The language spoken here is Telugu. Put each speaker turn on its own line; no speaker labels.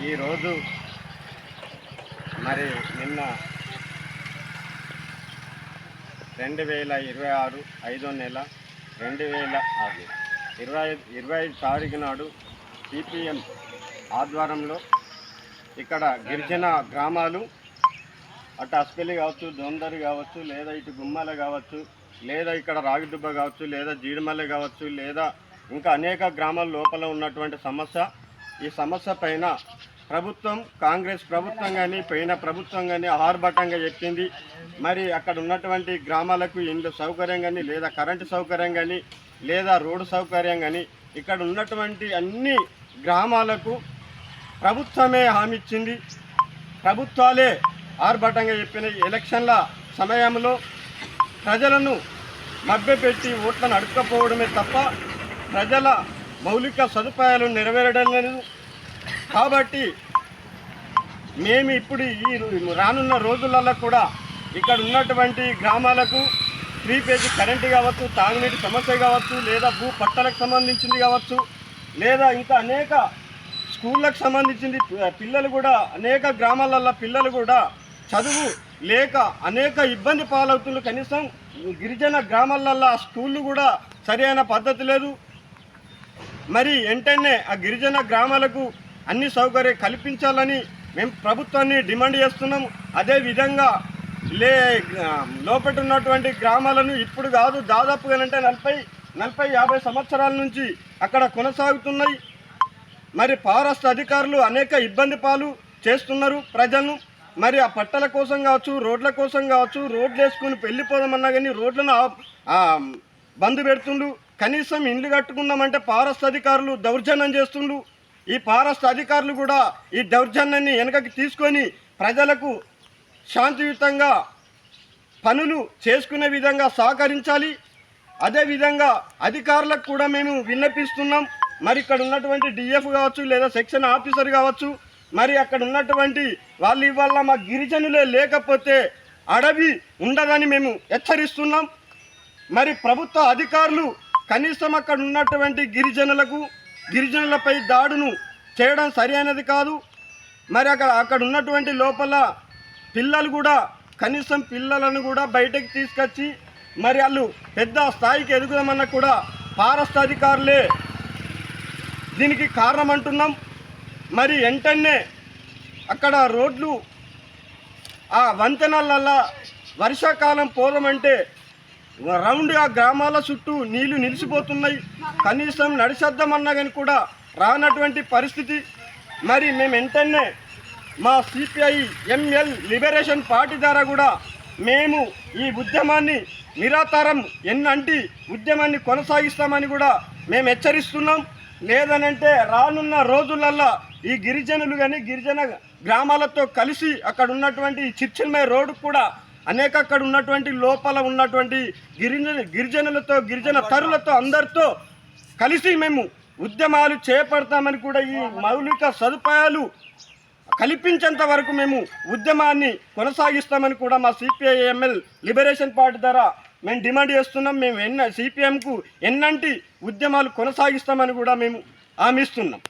ఈరోజు మరి నిన్న 2026 5వ నెల 2025 తారీఖు నాడు సిపిఎం ఆధ్వర్యంలో ఇక్కడ గిరిజన గ్రామాలు అటు అస్పెల్లి కావచ్చు, దొందరి కావచ్చు, లేదా ఇటు గుమ్మల కావచ్చు, లేదా ఇక్కడ రాగిదుబ్బ కావచ్చు, లేదా జీడిమల్లె కావచ్చు, లేదా ఇంకా అనేక గ్రామాల లోపల ఉన్నటువంటి సమస్య. ఈ సమస్య పైన ప్రభుత్వం, కాంగ్రెస్ ప్రభుత్వం కానీ పోయిన ప్రభుత్వం కానీ ఆర్భటంగా చెప్పింది. మరి అక్కడ ఉన్నటువంటి గ్రామాలకు ఇండ్ల సౌకర్యం కానీ, లేదా కరెంటు సౌకర్యం కానీ, లేదా రోడ్డు సౌకర్యం కానీ, ఇక్కడ ఉన్నటువంటి అన్ని గ్రామాలకు ప్రభుత్వమే హామీ ఇచ్చింది. ప్రభుత్వాలే ఆర్భటంగా చెప్పిన ఎలక్షన్ల సమయంలో ప్రజలను మభ్యపెట్టి ఓట్లను అడుక్కపోవడమే తప్ప ప్రజల మౌలిక సదుపాయాలు నెరవేరడం లేదు. కాబట్టి మేము ఇప్పుడు ఈ రానున్న రోజులలో కూడా ఇక్కడ ఉన్నటువంటి గ్రామాలకు 3 ఫేజ్ కరెంటు కావచ్చు, తాగునీటి సమస్య కావచ్చు, లేదా భూ పట్టాలకు సంబంధించింది కావచ్చు, లేదా ఇంకా అనేక స్కూళ్ళకు సంబంధించింది పిల్లలు కూడా అనేక గ్రామాలలో పిల్లలు కూడా చదువు లేక అనేక ఇబ్బంది పాలవుతున్నారు. కనీసం గిరిజన గ్రామాలలో ఆ స్కూళ్ళు కూడా సరైన పద్ధతి లేదు. మరి వెంటనే ఆ గిరిజన గ్రామాలకు అన్ని సౌకర్యం కల్పించాలని మేము ప్రభుత్వాన్ని డిమాండ్ చేస్తున్నాం. అదేవిధంగా లోపల ఉన్నటువంటి గ్రామాలను ఇప్పుడు కాదు, దాదాపుగా అంటే 40-50 సంవత్సరాల నుంచి అక్కడ కొనసాగుతున్నాయి. మరి ఫారెస్ట్ అధికారులు అనేక ఇబ్బంది పాలు చేస్తున్నారు ప్రజలను. మరి ఆ పట్టల కోసం కావచ్చు, రోడ్ల కోసం కావచ్చు, రోడ్లు వేసుకుని వెళ్ళిపోదామన్నా కానీ రోడ్లను బంద్ పెడుతుండ్రు. కనీసం ఇండ్లు కట్టుకుందామంటే ఫారెస్ట్ అధికారులు దౌర్జన్యం చేస్తుండ్రు. ఈ ఫారెస్ట్ అధికారులు కూడా ఈ దౌర్జన్యాన్ని వెనకకి తీసుకొని ప్రజలకు శాంతియుతంగా పనులు చేసుకునే విధంగా సహకరించాలి. అదేవిధంగా అధికారులకు కూడా మేము విన్నపిస్తున్నాం. మరి ఇక్కడ ఉన్నటువంటి డిఎఫ్ కావచ్చు, లేదా సెక్షన్ ఆఫీసర్ కావచ్చు, మరి అక్కడ ఉన్నటువంటి వాళ్ళు ఇవాళ మా గిరిజనులే లేకపోతే అడవి ఉండదని మేము హెచ్చరిస్తున్నాం. మరి ప్రభుత్వ అధికారులు కనీసం అక్కడ ఉన్నటువంటి గిరిజనులపై దాడును చేయడం సరైనది కాదు. మరి అక్కడ ఉన్నటువంటి లోపల పిల్లలు కూడా కనీసం పిల్లలను కూడా బయటకు తీసుకొచ్చి మరి వాళ్ళు పెద్ద స్థాయికి ఎదుగుదామన్నా కూడా ఫారెస్ట్ అధికారులే దీనికి కారణం అంటున్నాం. మరి వెంటనే అక్కడ రోడ్లు ఆ వంతెనల వర్షాకాలం పోదామంటే రౌండ్గా గ్రామాల చుట్టూ నీళ్లు నిలిచిపోతున్నాయి. కనీసం నడిచేద్దామన్నా కానీ కూడా రానటువంటి పరిస్థితి. మరి మేము వెంటనే మా సిపిఐ ఎంఎల్ లిబరేషన్ పార్టీ ద్వారా కూడా మేము ఈ ఉద్యమాన్ని నిరాధారం ఉద్యమాన్ని కొనసాగిస్తామని కూడా మేము హెచ్చరిస్తున్నాం. లేదనంటే రానున్న రోజులల్లో ఈ గిరిజనులు కానీ గిరిజన గ్రామాలతో కలిసి అక్కడ ఉన్నటువంటి చిర్చిల్మై రోడ్డు కూడా అనేక అక్కడ ఉన్నటువంటి లోపల ఉన్నటువంటి గిరిజనులతో గిరిజన తరులతో అందరితో కలిసి మేము ఉద్యమాలు చేపడతామని కూడా ఈ మౌలిక సదుపాయాలు కల్పించేంత వరకు మేము ఉద్యమాన్ని కొనసాగిస్తామని కూడా మా సిపిఐఎంఎల్ లిబరేషన్ పార్టీ ద్వారా మేము డిమాండ్ చేస్తున్నాం. మేము సిపిఎంకు ఎన్నంటి ఉద్యమాలు కొనసాగిస్తామని కూడా మేము హామీ ఇస్తున్నాం.